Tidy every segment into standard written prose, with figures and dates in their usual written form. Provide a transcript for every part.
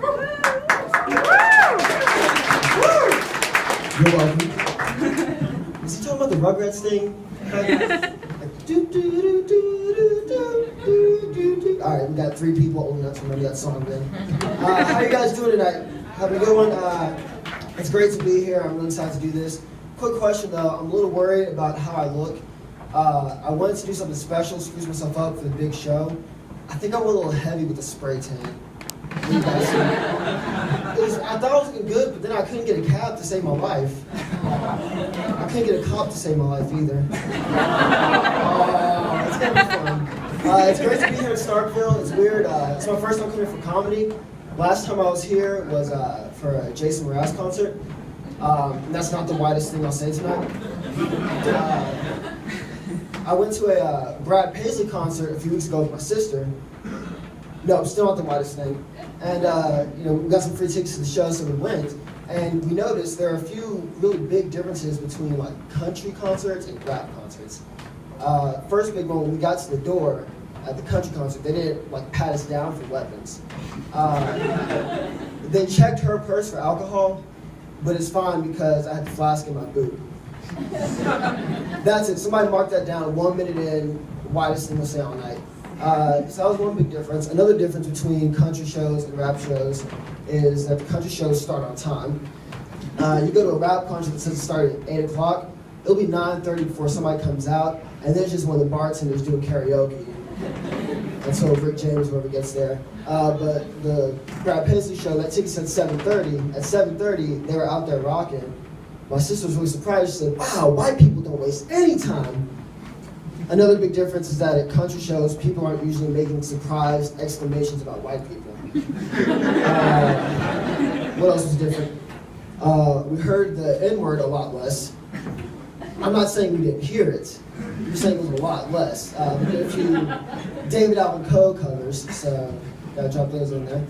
You're welcome. Is he talking about the Rugrats thing? Like, do, do, do, do, do, do, do, do. All right, we got 3 people old enough to remember that song then. How are you guys doing tonight? Having a good one? It's great to be here. I'm really excited to do this. Quick question though, I'm a little worried about how I look. I wanted to do something special, spruce myself up for the big show. I think I went a little heavy with the spray tan. What do you guys think? I thought I was looking good, but then I couldn't get a cab to save my life. I couldn't get a cop to save my life either. It's gonna be fun. It's great to be here in Starkville. It's weird. It's my first time coming here for comedy. Last time I was here was for a Jason Mraz concert. And that's not the widest thing I'll say tonight. I went to a Brad Paisley concert a few weeks ago with my sister. No, still not the widest thing. And we got some free tickets to the show, so we went. And we noticed there are a few really big differences between like country concerts and rap concerts. First big one, when we got to the door at the country concert, they didn't like pat us down for weapons. They checked her purse for alcohol, but it's fine because I had the flask in my boot. That's it. Somebody marked that down. 1 minute in, widest thing we'll say all night. So that was one big difference. Another difference between country shows and rap shows is that the country shows start on time. You go to a rap concert that says it started at 8 o'clock, it'll be 9:30 before somebody comes out, and then it's just one of the bartenders doing karaoke until Rick James, whoever gets there. But the Brad Paisley show, that ticket said 7:30. At 7:30, they were out there rocking. My sister was really surprised. She said, "Wow, white people don't waste any time." Another big difference is that at country shows, people aren't usually making surprised exclamations about white people. What else was different? We heard the N-word a lot less. I'm not saying we didn't hear it. I'm saying it was a lot less. We did a few David Allan Coe covers, so gotta drop those in there.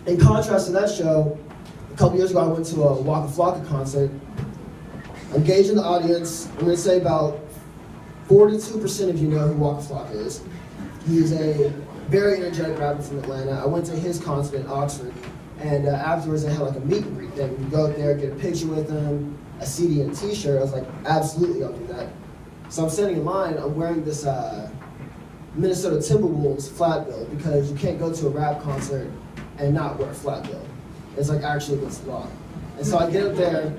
In contrast to that show, a couple years ago I went to a Waka Flocka concert. I'm gauging the audience. I'm going to say about 42% of you know who Waka Flocka is. He's a very energetic rapper from Atlanta. I went to his concert in Oxford, and afterwards they had like a meet and greet thing. You go up there, get a picture with him, a CD and a t-shirt. I was like, absolutely, I'll do that. So I'm standing in line. I'm wearing this Minnesota Timberwolves flat bill because you can't go to a rap concert and not wear a flat bill. It's like actually against the law. And so I get up there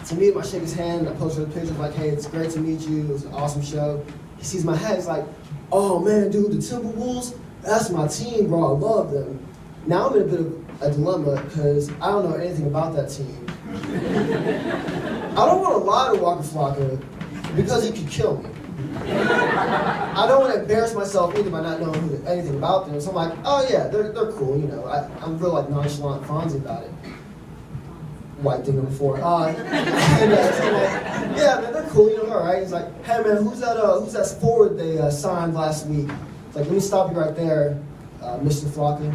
to meet him, I shake his hand, I post a picture like, hey, it's great to meet you, it was an awesome show. He sees my hat, he's like, oh man, dude, the Timberwolves, that's my team, bro, I love them. Now I'm in a bit of a dilemma because I don't know anything about that team. I don't want to lie to Waka Flocka because he could kill me. I don't want to embarrass myself either by not knowing anything about them. So I'm like, oh yeah, they're cool, you know. I'm real like nonchalant Fonzie about it. White thing number 4. Yeah, man, they're cool, you know, all right. He's like, hey man, who's that forward they signed last week? It's like, let me stop you right there, Mr. Flocka.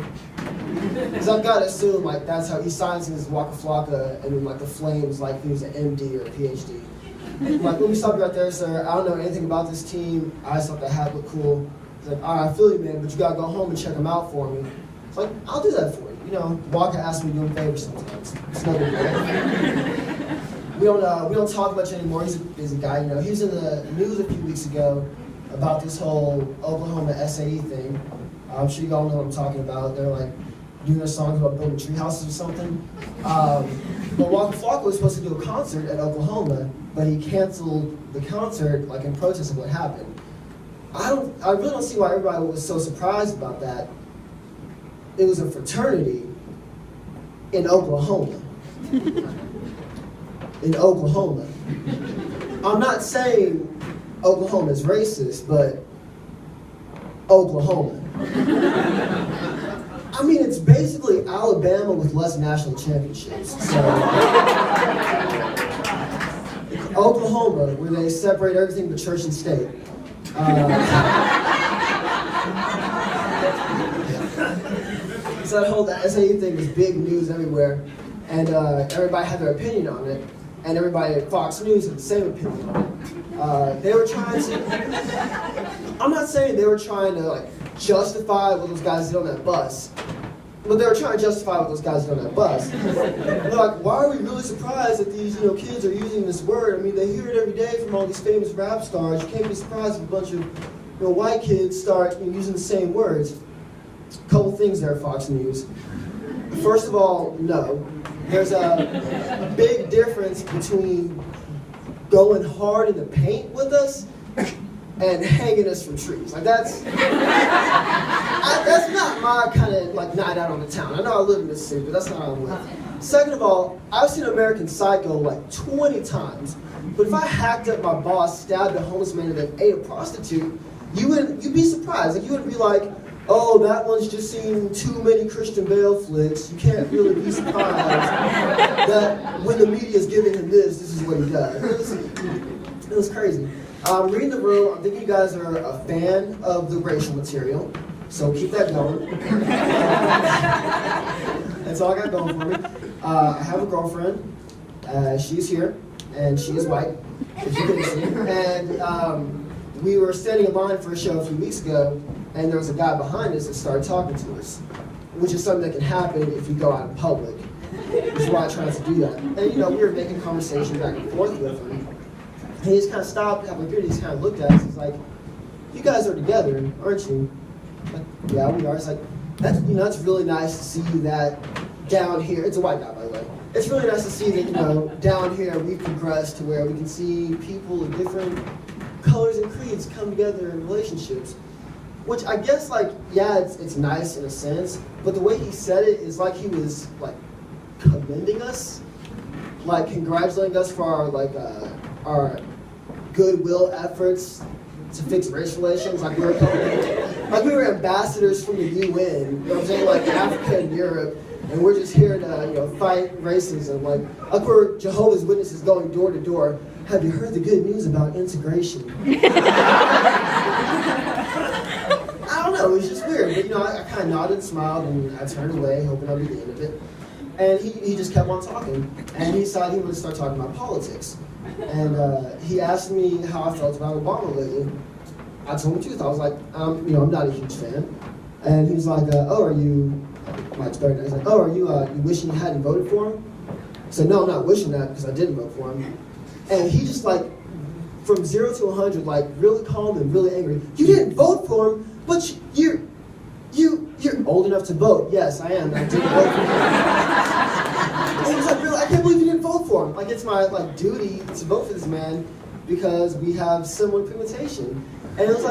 Because I've got to assume like that's how he signs his Waka Flocka, and then like the Flames like he was an MD or a PhD. I'm like, let me stop you right there, sir. I don't know anything about this team. I just thought the hat looked cool. He's like, all right, I feel you, man, but you gotta go home and check them out for me. It's like, I'll do that for you. You know, Waka asks me to do him favors sometimes. It's no big deal. We don't talk much anymore. He's a busy guy, you know. He was in the news a few weeks ago about this whole Lyons-SAE thing. I'm sure you all know what I'm talking about. They're like doing their songs about building tree houses or something. But Waka Flocka was supposed to do a concert at Oklahoma, but he canceled the concert like in protest of what happened. I really don't see why everybody was so surprised about that. It was a fraternity in Oklahoma. In Oklahoma. I'm not saying Oklahoma is racist, but Oklahoma. I mean, it's basically Alabama with less national championships. So, Oklahoma, where they separate everything but church and state. So that whole SAE thing was big news everywhere, and everybody had their opinion on it, and everybody at Fox News had the same opinion on it. They were trying to, I'm not saying they were trying to like justify what those guys did on that bus. But they were trying to justify what those guys did on that bus. They're like, why are we really surprised that these kids are using this word? I mean, they hear it every day from all these famous rap stars. You can't be surprised if a bunch of white kids start using the same words. Couple things there, Fox News. First of all, no. There's a big difference between going hard in the paint with us and hanging us from trees. Like that's not my kind of night out on the town. I know I live in this city, but that's not what I'm with. Second of all, I've seen American Psycho like 20 times. But if I hacked up my boss, stabbed a homeless man, and then ate a prostitute, you'd be surprised. Like you wouldn't be like, oh, that one's just seen too many Christian Bale flicks. You can't really be surprised that when the media is giving him this is what he does. It was crazy. Reading the room, I think you guys are a fan of the racial material, so keep that going. That's all I got going for me. I have a girlfriend. She's here, and she is white, if you couldn't see. And we were standing in line for a show a few weeks ago, and there was a guy behind us that started talking to us, which is something that can happen if you go out in public, which is why I try not to do that. And we were making conversation back and forth with him. And he just kind of stopped, had my beard, he just kind of looked at us. He's like, you guys are together, aren't you? Like, yeah, we are. It's like, that's really nice to see that down here. It's a white guy, by the way. It's really nice to see that, down here we've progressed to where we can see people of different colors and creeds come together in relationships. Which I guess, yeah, it's nice in a sense, but the way he said it is like he was, commending us, congratulating us for our goodwill efforts to fix race relations, we were ambassadors from the UN, you know what I'm saying, Africa and Europe, and we're just here to, fight racism, like we're Jehovah's Witnesses going door to door. Have you heard the good news about integration? I don't know, it was just weird, but I kind of nodded and smiled, and I turned away, hoping I'd be the end of it. And he just kept on talking, and he decided he wanted to start talking about politics. And he asked me how I felt about Obama lately. I told him the truth. I was like, I'm not a huge fan. And he was like, oh, are you, Mike's better now. He's like, oh, are you wishing you hadn't voted for him? I said, no, I'm not wishing that because I didn't vote for him. And he just from 0 to 100, really calm and really angry. You didn't vote for him, but you're old enough to vote. Yes, I am. I didn't vote for him. And he was like, really, I can't believe you didn't vote for him. It's my duty to vote for this man because we have similar pigmentation. And it was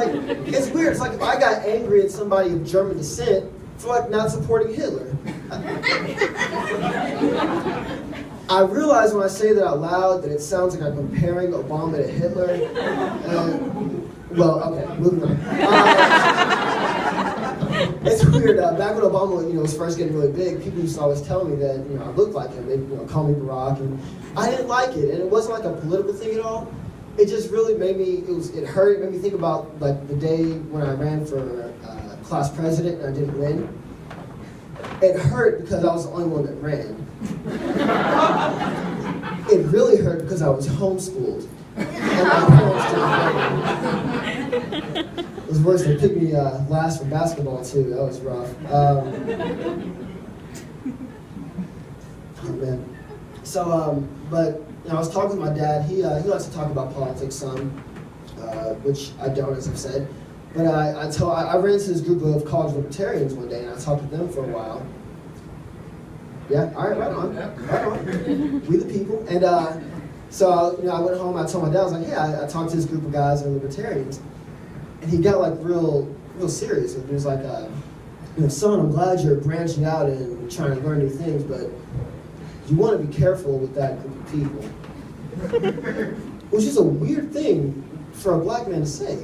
it's weird. It's if I got angry at somebody of German descent for not supporting Hitler. I realize when I say that out loud that it sounds like I'm comparing Obama to Hitler. Well, okay, moving on. It's weird. Back when Obama, was first getting really big, people used to always tell me that I looked like him. They'd call me Barack, and I didn't like it. And it wasn't a political thing at all. It just really made me. It hurt. It made me think about the day when I ran for class president and I didn't win. It hurt because I was the only one that ran. It really hurt because I was homeschooled. And my parents didn't know. It was worse. They picked me last for basketball too. That was rough. Oh man. So, but I was talking with my dad. He likes to talk about politics some, which I don't, as I've said. But I ran into this group of college libertarians one day, and I talked with them for a while. Yeah, all right, right on. We the people. And so I went home. I told my dad, I was like, hey, I talked to this group of guys that are libertarians, and he got real serious. He was like, son, I'm glad you're branching out and trying to learn new things, but you want to be careful with that group of people. Which is a weird thing for a black man to say.